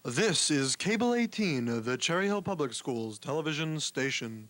This is Cable 18, the Cherry Hill Public Schools television station.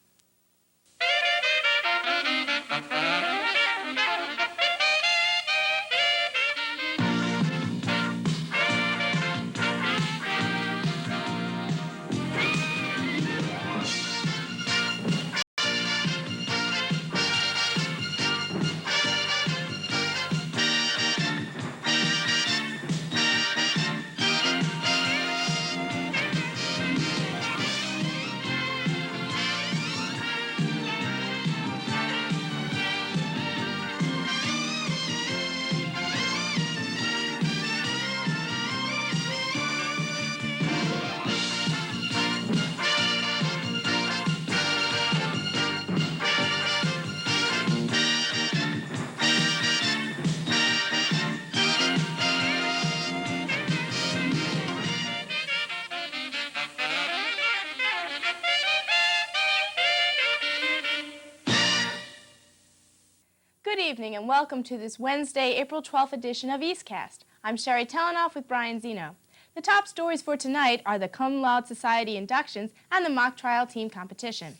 Good evening and welcome to this Wednesday, April 12th edition of EastCast. I'm Sherry Telenoff with Brian Zeno. The top stories for tonight are the Cum Laude Society inductions and the mock trial team competition.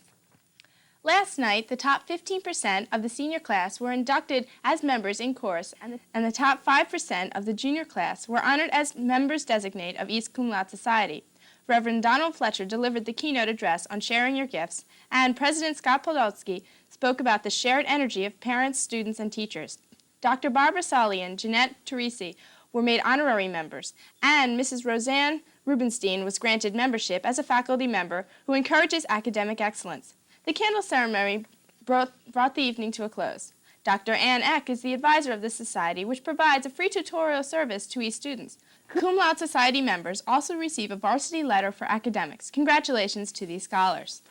Last night, the top 15% of the senior class were inducted as members in chorus, and the top 5% of the junior class were honored as members designate of East Cum Laude Society. Reverend Donald Fletcher delivered the keynote address on sharing your gifts, and President Scott Podolsky spoke about the shared energy of parents, students, and teachers. Dr. Barbara Solly and Jeanette Teresi were made honorary members, and Mrs. Roseanne Rubenstein was granted membership as a faculty member who encourages academic excellence. The candle ceremony brought the evening to a close. Dr. Ann Eck is the advisor of the society, which provides a free tutorial service to East students. Cum Laude Society members also receive a varsity letter for academics. Congratulations to these scholars.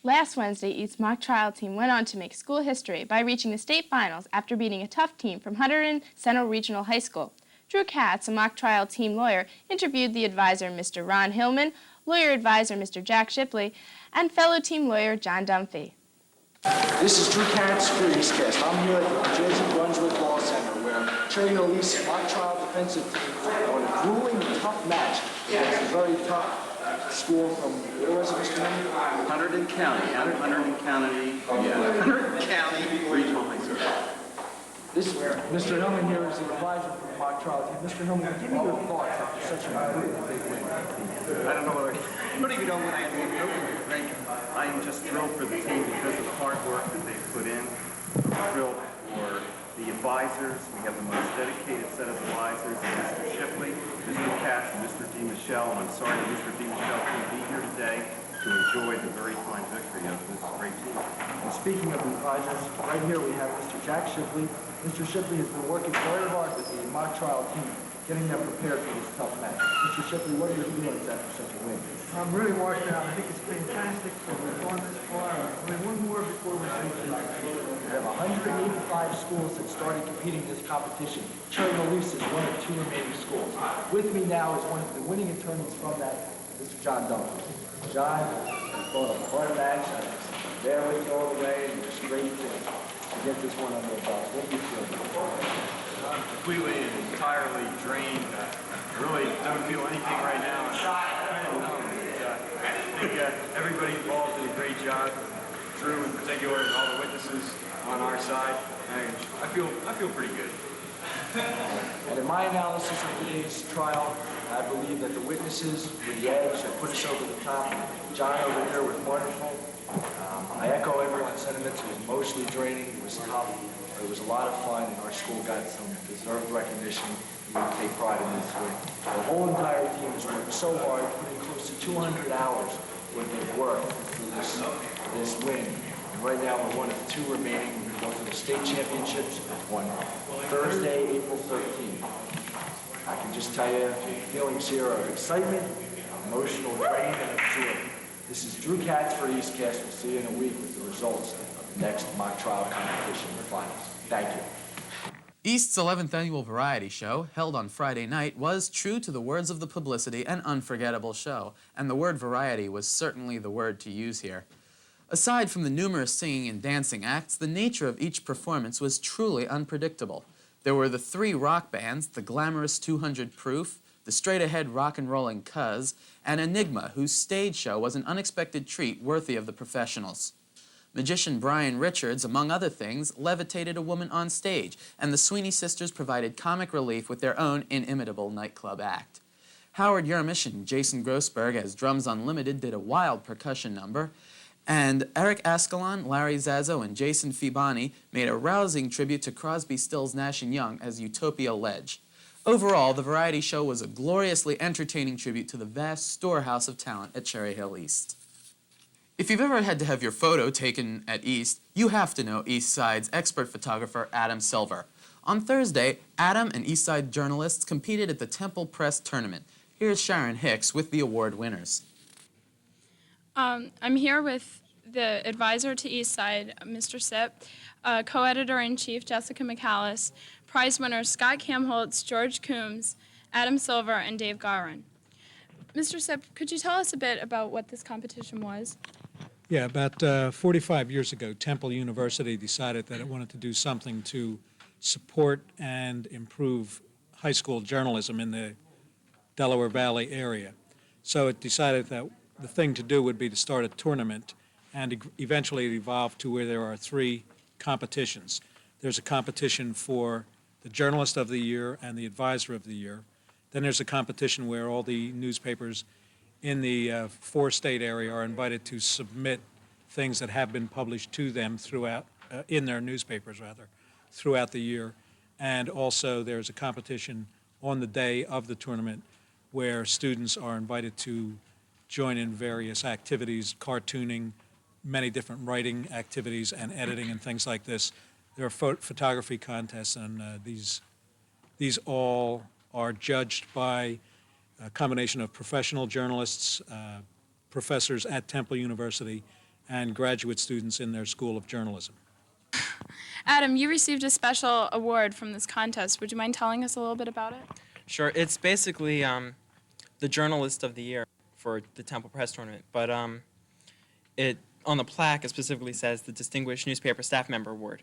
Last Wednesday, East's mock trial team went on to make school history by reaching the state finals after beating a tough team from Hunterdon Central Regional High School. Drew Katz, a mock trial team lawyer, interviewed the advisor, Mr. Ron Hillman, lawyer advisor, Mr. Jack Shipley, and fellow team lawyer, John Dunphy. This is Drew Katz for EastCast. I'm here at the New Jersey Brunswick Law Center, where Cherry Hill East mock trial defensive team won a grueling and tough match against a very tough school from, where was it, Mr. Hillman? Hunterdon County, Hunterdon County Regional High School. This, Mr. Hillman here is the advisor for the mock trial team. Mr. Hillman, give me your thoughts after such a big win. I don't know whether, I don't even know what I think. I'm just thrilled for the team because of the hard work that they put in. I'm thrilled for the advisors. We have the most dedicated set of advisors, Mr. Shipley, Mr. Cash, and Mr. DiMichele. I'm sorry that Mr. DiMichele couldn't be here today to enjoy the very fine victory of this great team. And speaking of the advisors, right here we have Mr. Jack Shipley. Mr. Shipley has been working very hard with the mock trial team, getting them prepared for this tough match. Mr. Shipley, what are your feelings after such a win? I'm really washed out. I think it's fantastic that we've gone this far. I mean, one more before we say We have 185 schools that started competing in this competition. Cherry Hill East is one of two remaining schools. With me now is one of the winning attorneys from that, Mr. John Dunphy. John, has fought a hard match. There with you all the way, and it's great to get this one under the belt. What do you feel? I'm completely and entirely drained. I really don't feel anything right now. I think everybody involved did a great job. Drew in particular, and all the witnesses on our side. I feel pretty good. And in my analysis of today's trial, I believe that the witnesses were the edge that put us over the top. John over here was wonderful. I echo everyone's sentiments. It was emotionally draining. It was tough. It was a lot of fun, and our school got some deserved recognition. We take pride in this win. The whole entire team has worked so hard, putting close to 200 hours worth of work for this win. And right now, we're one of two remaining. We're going to go to the state championships on Thursday, April 13th. I can just tell you, the feelings here are excitement, emotional drain, and joy. This is Drew Katz for EastCast. We'll see you in a week with the results of the next mock trial competition in the finals. Thank you. East's 11th annual variety show, held on Friday night, was, true to the words of the publicity, an unforgettable show, and the word variety was certainly the word to use here. Aside from the numerous singing and dancing acts, the nature of each performance was truly unpredictable. There were the three rock bands, the glamorous 200 Proof, the straight-ahead rock-and-rolling Cuz, and Enigma, whose stage show was an unexpected treat worthy of the professionals. Magician Brian Richards, among other things, levitated a woman on stage, and the Sweeney sisters provided comic relief with their own inimitable nightclub act. Howard Yermish and Jason Grossberg as Drums Unlimited did a wild percussion number, and Eric Ascalon, Larry Zazzo, and Jason Fibani made a rousing tribute to Crosby, Stills, Nash & Young as Utopia Ledge. Overall, the variety show was a gloriously entertaining tribute to the vast storehouse of talent at Cherry Hill East. If you've ever had to have your photo taken at East, you have to know East Side's expert photographer, Adam Silver. On Thursday, Adam and East Side journalists competed at the Temple Press Tournament. Here's Sharon Hicks with the award winners. I'm here with the advisor to Eastside, Mr. Sipp, co-editor-in-chief Jessica McAllis, prize winners Scott Kamholtz, George Coombs, Adam Silver, and Dave Garin. Mr. Sipp, could you tell us a bit about what this competition was? Yeah, about 45 years ago, Temple University decided that it wanted to do something to support and improve high school journalism in the Delaware Valley area. So it decided that the thing to do would be to start a tournament, and eventually it evolved to where there are 3 competitions. There's a competition for the Journalist of the Year and the Advisor of the Year. Then there's a competition where all the newspapers in the 4-state area are invited to submit things that have been published to them throughout, in their newspapers rather, throughout the year. And also there's a competition on the day of the tournament where students are invited to join in various activities, cartooning, many different writing activities and editing and things like this. There are photography contests, and these all are judged by a combination of professional journalists, professors at Temple University, and graduate students in their School of Journalism. Adam, you received a special award from this contest. Would you mind telling us a little bit about it? Sure. It's basically the Journalist of the Year for the Temple Press Tournament, but it on the plaque it specifically says the Distinguished Newspaper Staff Member Award.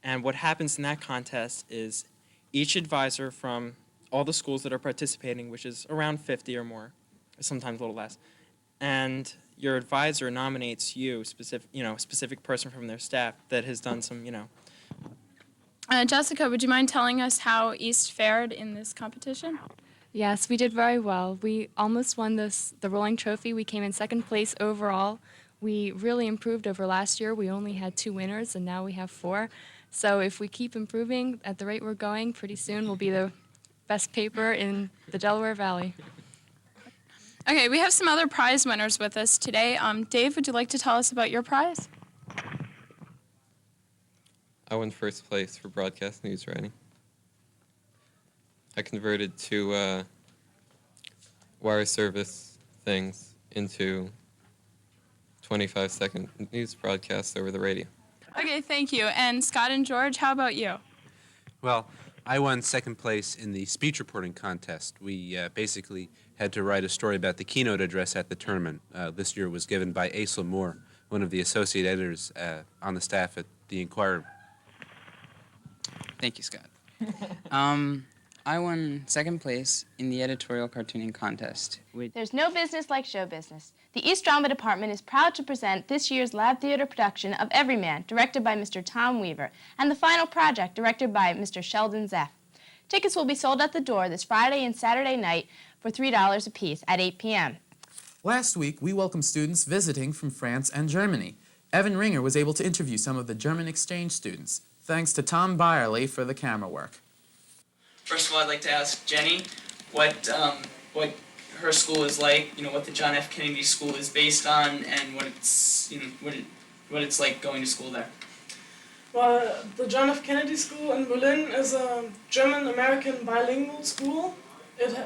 And what happens in that contest is each advisor from all the schools that are participating, which is around 50 or more, sometimes a little less, and your advisor nominates you, specific person from their staff that has done some, Jessica, would you mind telling us how East fared in this competition? Yes, we did very well. We almost won the Rolling Trophy. We came in second place overall. We really improved over last year. We only had 2 winners, and now we have 4. So if we keep improving at the rate we're going, pretty soon we'll be the best paper in the Delaware Valley. Okay, we have some other prize winners with us today. Dave, would you like to tell us about your prize? I won first place for broadcast news writing. I converted 2 wire service things into 25-second news broadcasts over the radio. Okay, thank you. And Scott and George, how about you? Well, I won second place in the speech reporting contest. We basically had to write a story about the keynote address at the tournament. This year was given by Asa Moore, one of the associate editors on the staff at the Inquirer. Thank you, Scott. I won second place in the editorial cartooning contest. There's no business like show business. The East Drama Department is proud to present this year's Lab Theater production of Everyman, directed by Mr. Tom Weaver, and The Final Project, directed by Mr. Sheldon Zeff. Tickets will be sold at the door this Friday and Saturday night for $3 apiece at 8 p.m. Last week, we welcomed students visiting from France and Germany. Evan Ringer was able to interview some of the German exchange students. Thanks to Tom Byerly for the camera work. First of all, I'd like to ask Jenny what her school is like, what the John F. Kennedy School is based on, and what it's like going to school there. Well, the John F. Kennedy School in Berlin is a German-American bilingual school. It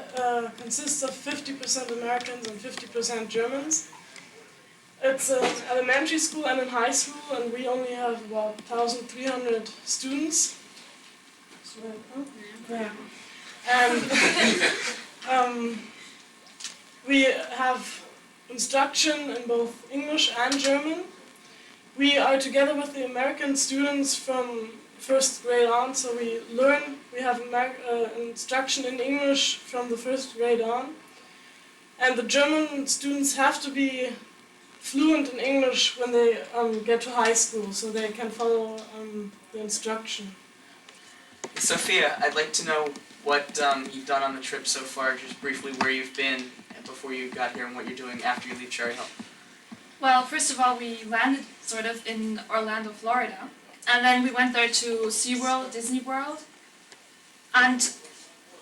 consists of 50% Americans and 50% Germans. It's an elementary school and a high school, and we only have about 1,300 students. Yeah. And we have instruction in both English and German. We are together with the American students from first grade on, so we have instruction in English from the first grade on. And the German students have to be fluent in English when they get to high school, so they can follow the instruction. Sophia, I'd like to know what you've done on the trip so far, just briefly where you've been before you got here and what you're doing after you leave Cherry Hill. Well, first of all, we landed sort of in Orlando, Florida, and then we went there to SeaWorld, Disney World, and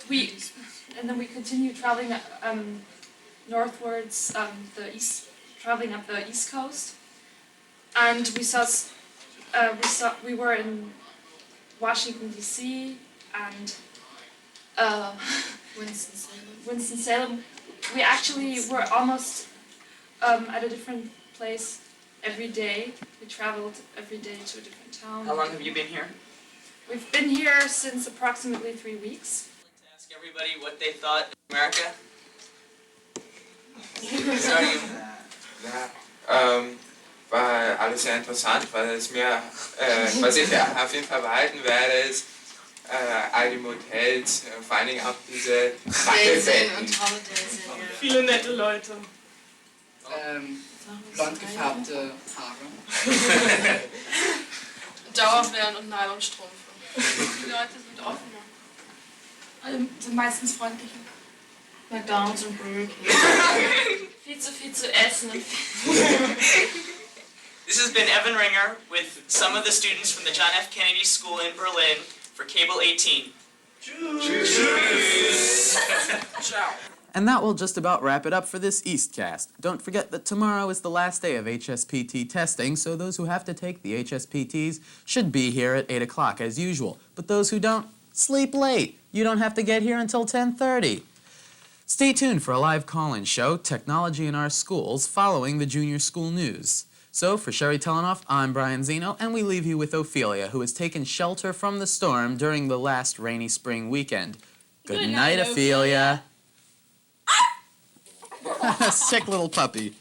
then we continued traveling northwards, traveling up the East Coast, and we were in Washington D.C. and Winston-Salem. We actually were almost at a different place every day. We traveled every day to a different town. How long have you been here? We've been here since approximately 3 weeks. I'd like to ask everybody what they thought of America. Starting war alles sehr interessant, weil es mir, was ich auf jeden Fall behalten werde, ist all die Motels, vor allen Dingen auch diese Wackelbetten. Viele nette Leute. Blond gefärbte Haare. Dauerwellen und Nylonstrümpfe. Die Leute sind offener. Sind meistens freundlicher. McDonald's und Burger King. Viel zu essen. This has been Evan Ringer with some of the students from the John F. Kennedy School in Berlin for Cable 18. Ciao. And that will just about wrap it up for this EastCast. Don't forget that tomorrow is the last day of HSPT testing, so those who have to take the HSPTs should be here at 8 o'clock as usual. But those who don't, sleep late. You don't have to get here until 10:30. Stay tuned for a live call-in show, Technology in Our Schools, following the junior school news. So, for Sherry Telenoff, I'm Brian Zeno, and we leave you with Ophelia, who has taken shelter from the storm during the last rainy spring weekend. Good night, Ophelia. Sick little puppy.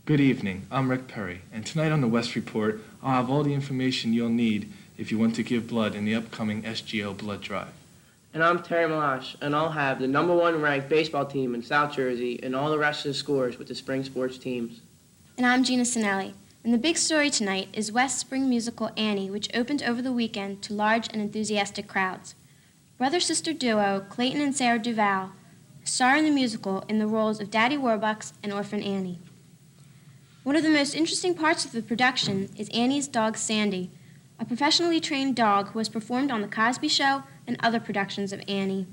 Good evening, I'm Rick Perry, and tonight on the West Report, I'll have all the information you'll need if you want to give blood in the upcoming SGO blood drive. And I'm Terry Malash, and I'll have the #1 ranked baseball team in South Jersey and all the rest of the scores with the spring sports teams. And I'm Gina Sinelli. And the big story tonight is West's spring musical Annie, which opened over the weekend to large and enthusiastic crowds. Brother-sister duo Clayton and Sarah Duval star in the musical in the roles of Daddy Warbucks and Orphan Annie. One of the most interesting parts of the production is Annie's dog Sandy, a professionally trained dog who has performed on The Cosby Show and other productions of Annie.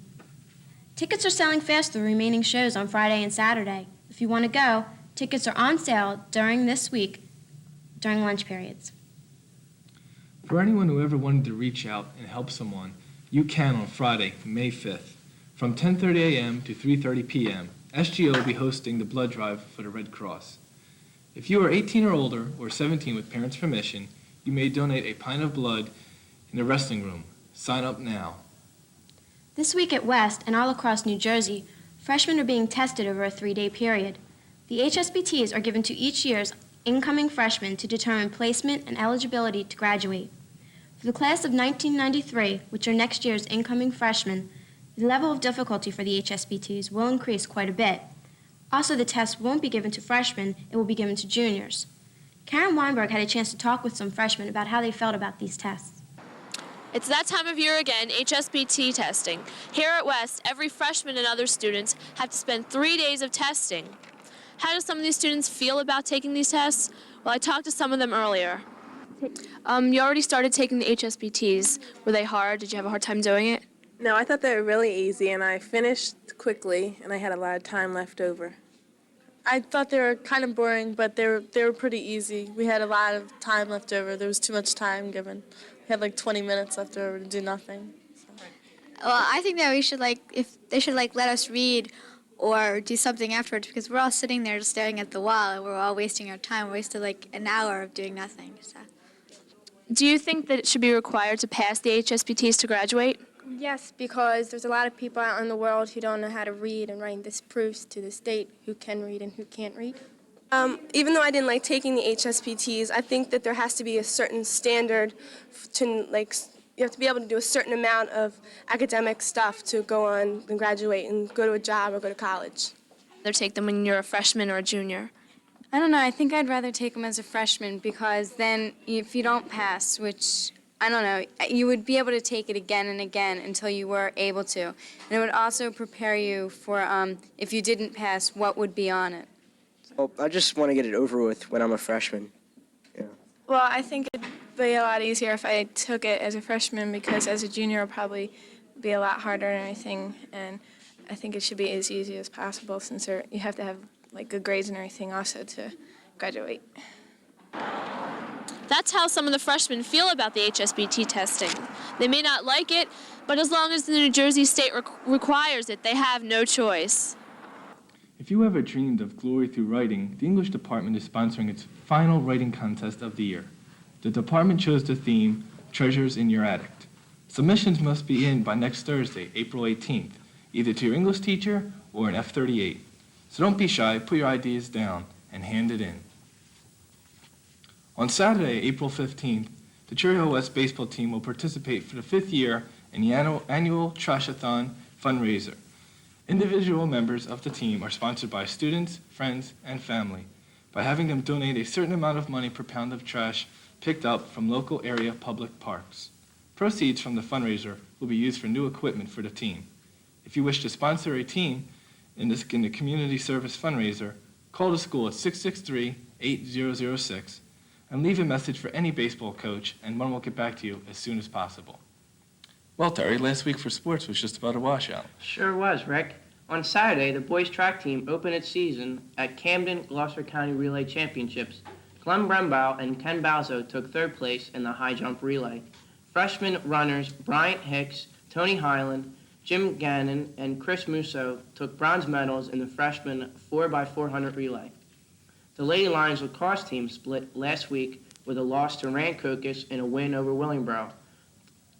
Tickets are selling fast for the remaining shows on Friday and Saturday. If you want to go, tickets are on sale during this week, during lunch periods. For anyone who ever wanted to reach out and help someone, you can on Friday, May 5th. From 10:30 a.m. to 3:30 p.m., SGO will be hosting the blood drive for the Red Cross. If you are 18 or older, or 17 with parents' permission, you may donate a pint of blood in the wrestling room. Sign up now. This week at West and all across New Jersey, freshmen are being tested over a 3-day period. The HSBTs are given to each year's incoming freshmen to determine placement and eligibility to graduate. For the class of 1993, which are next year's incoming freshmen, the level of difficulty for the HSBTs will increase quite a bit. Also, the test won't be given to freshmen, it will be given to juniors. Karen Weinberg had a chance to talk with some freshmen about how they felt about these tests. It's that time of year again, HSBT testing. Here at West, every freshman and other students have to spend 3 days of testing. How do some of these students feel about taking these tests? Well, I talked to some of them earlier. You already started taking the HSBTs. Were they hard? Did you have a hard time doing it? No, I thought they were really easy, and I finished quickly, and I had a lot of time left over. I thought they were kind of boring, but they were pretty easy. We had a lot of time left over. There was too much time given. We had like 20 minutes left over to do nothing. Well, I think that we should let us read or do something afterwards, because we're all sitting there just staring at the wall and we're all wasting our time. We wasted like an hour of doing nothing. So. Do you think that it should be required to pass the HSBTs to graduate? Yes, because there's a lot of people out in the world who don't know how to read, and writing this proves to the state who can read and who can't read. Even though I didn't like taking the HSPTs, I think that there has to be a certain standard to, like, you have to be able to do a certain amount of academic stuff to go on and graduate and go to a job or go to college. Or take them when you're a freshman or a junior? I don't know. I think I'd rather take them as a freshman, because then if you don't pass, which I don't know, you would be able to take it again and again until you were able to. And it would also prepare you for if you didn't pass, what would be on it. Well, I just want to get it over with when I'm a freshman. Yeah. Well, I think it'd be a lot easier if I took it as a freshman, because as a junior it'll probably be a lot harder and everything, and I think it should be as easy as possible, since you have to have like good grades and everything also to graduate. That's how some of the freshmen feel about the HSBT testing. They may not like it, but as long as the New Jersey state requires it, they have no choice. If you ever dreamed of glory through writing, the English department is sponsoring its final writing contest of the year. The department chose the theme, Treasures in Your Attic. Submissions must be in by next Thursday, April 18th, either to your English teacher or an F-38. So don't be shy, put your ideas down, and hand it in. On Saturday, April 15th, the Cherry Hill West baseball team will participate for the 5th year in the annual Trashathon fundraiser. Individual members of the team are sponsored by students, friends, and family by having them donate a certain amount of money per pound of trash picked up from local area public parks. Proceeds from the fundraiser will be used for new equipment for the team. If you wish to sponsor a team in the community service fundraiser, call the school at 663-8006 and leave a message for any baseball coach, and one will get back to you as soon as possible. Well, Terry, last week for sports was just about a washout. Sure was, Rick. On Saturday, the boys track team opened its season at Camden Gloucester County Relay Championships. Clem Brembaugh and Ken Balzo took third place in the high jump relay. Freshman runners Bryant Hicks, Tony Hyland, Jim Gannon, and Chris Musso took bronze medals in the freshman 4x400 relay. The Lady Lions lacrosse team split last week with a loss to Rancocas and a win over Willingboro.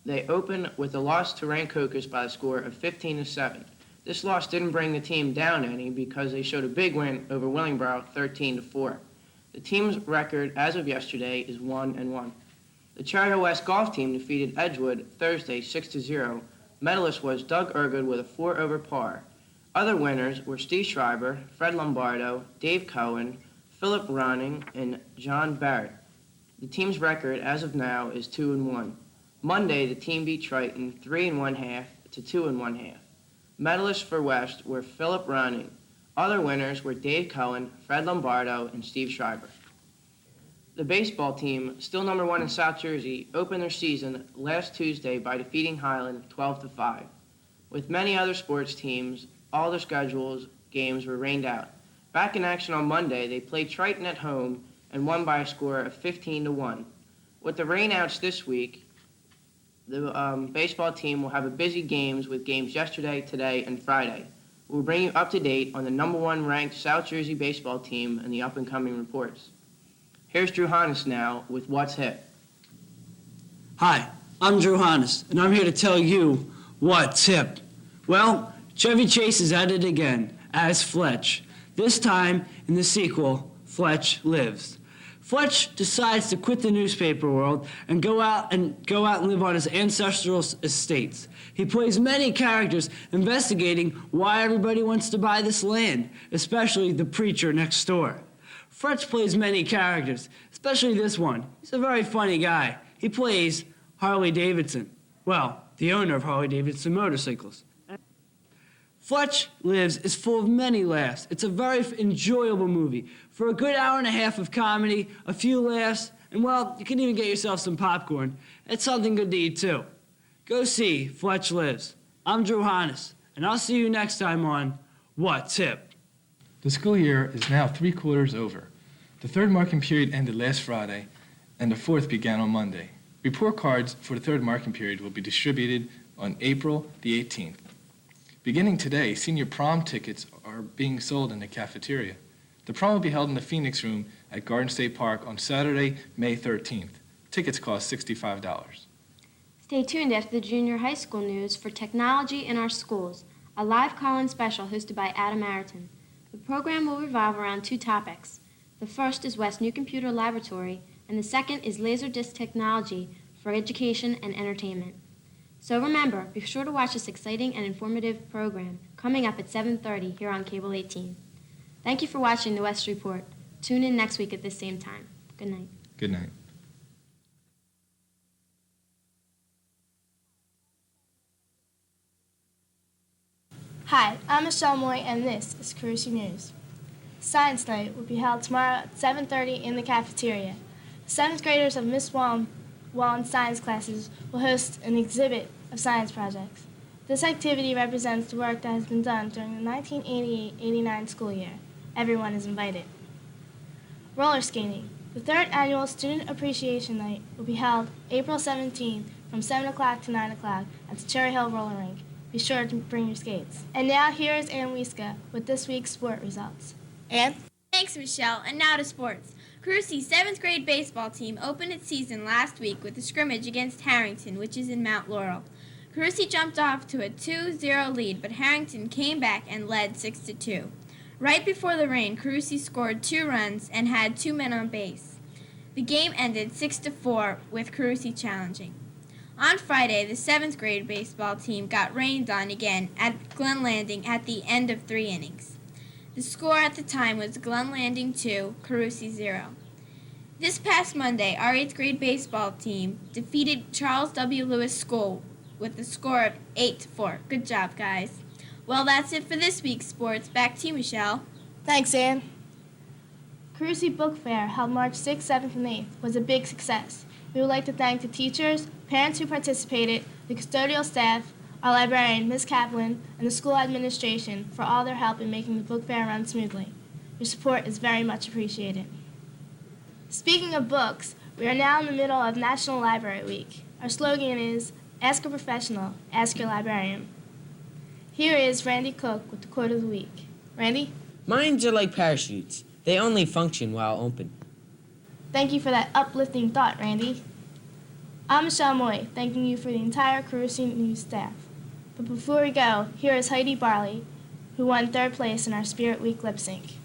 They opened with a loss to Rancocas by a score of 15-7. This loss didn't bring the team down any, because they showed a big win over Willingboro 13-4. The team's record as of yesterday is 1-1. The Cherry Hill West golf team defeated Edgewood Thursday 6-0. Medalist was Doug Ergood with a 4 over par. Other winners were Steve Schreiber, Fred Lombardo, Dave Cohen, Philip Ronning, and John Barrett. The team's record as of now is 2-1. Monday, the team beat Triton 3 1/2 to 2 1/2. Medalists for West were Philip Ronning. Other winners were Dave Cohen, Fred Lombardo, and Steve Schreiber. The baseball team, still number 1 in South Jersey, opened their season last Tuesday by defeating Highland 12-5. With many other sports teams, all their schedules games were rained out. Back in action on Monday, they played Triton at home and won by a score of 15-1. With the rainouts this week, the baseball team will have a busy games with games yesterday, today, and Friday. We'll bring you up to date on the number 1 ranked South Jersey baseball team and the up-and-coming reports. Here's Drew Hannes now with What's Hip. Hi, I'm Drew Hannes, and I'm here to tell you what's hip. Well, Chevy Chase is at it again, as Fletch. This time, in the sequel, Fletch Lives. Fletch decides to quit the newspaper world and go out and live on his ancestral estates. He plays many characters investigating why everybody wants to buy this land, especially the preacher next door. Fletch plays many characters, especially this one. He's a very funny guy. He plays Harley Davidson. Well, the owner of Harley-Davidson motorcycles. Fletch Lives is full of many laughs. It's a very enjoyable movie. For a good hour and a half of comedy, a few laughs, and well, you can even get yourself some popcorn. It's something good to eat too. Go see Fletch Lives. I'm Drew Hannes, and I'll see you next time on What Tip? The school year is now 3/4 over. The third marking period ended last Friday, and the fourth began on Monday. Report cards for the third marking period will be distributed on April the 18th. Beginning today, senior prom tickets are being sold in the cafeteria. The prom will be held in the Phoenix Room at Garden State Park on Saturday, May 13th. Tickets cost $65. Stay tuned after the junior high school news for Technology in Our Schools, a live call-in special hosted by Adam Ariton. The program will revolve around two topics. The first is West New Computer Laboratory, and the second is Laserdisc technology for education and entertainment. So remember, be sure to watch this exciting and informative program coming up at 7:30 here on Cable 18. Thank you for watching the West Report. Tune in next week at this same time. Good night. Good night. Hi, I'm Michelle Moy, and this is Carusi News. Science Night will be held tomorrow at 7:30 in the cafeteria. Seventh graders of Miss Wallen's science classes will host an exhibit of science projects. This activity represents the work that has been done during the 1988-89 school year. Everyone is invited. Roller skating. The third annual Student Appreciation Night will be held April 17th from 7 o'clock to 9 o'clock at the Cherry Hill Roller Rink. Be sure to bring your skates. And now here is Ann Wieska with this week's sport results. Ann? Thanks, Michelle. And now to sports. Carusi's 7th grade baseball team opened its season last week with a scrimmage against Harrington, which is in Mount Laurel. Carusi jumped off to a 2-0 lead, but Harrington came back and led 6-2. Right before the rain, Carusi scored 2 runs and had 2 men on base. The game ended 6-4 with Carusi challenging. On Friday, the 7th grade baseball team got rained on again at Glen Landing at the end of 3 innings. The score at the time was Glen Landing 2, Carusi 0. This past Monday, our 8th grade baseball team defeated Charles W. Lewis School with a score of 8-4. Good job, guys. Well, that's it for this week's sports. Back to you, Michelle. Thanks, Ann. Carusi Book Fair, held March 6th, 7th, and 8th, was a big success. We would like to thank the teachers, parents who participated, the custodial staff, our librarian, Ms. Kaplan, and the school administration for all their help in making the book fair run smoothly. Your support is very much appreciated. Speaking of books, we are now in the middle of National Library Week. Our slogan is, Ask a Professional, Ask Your Librarian. Here is Randy Cook with the quote of the week. Randy? Minds are like parachutes. They only function while open. Thank you for that uplifting thought, Randy. I'm Michelle Moy, thanking you for the entire Carusi News staff. But before we go, here is Heidi Barley, who won 3rd place in our Spirit Week lip sync.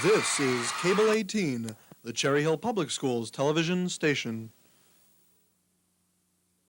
This is Cable 18, the Cherry Hill Public Schools television station.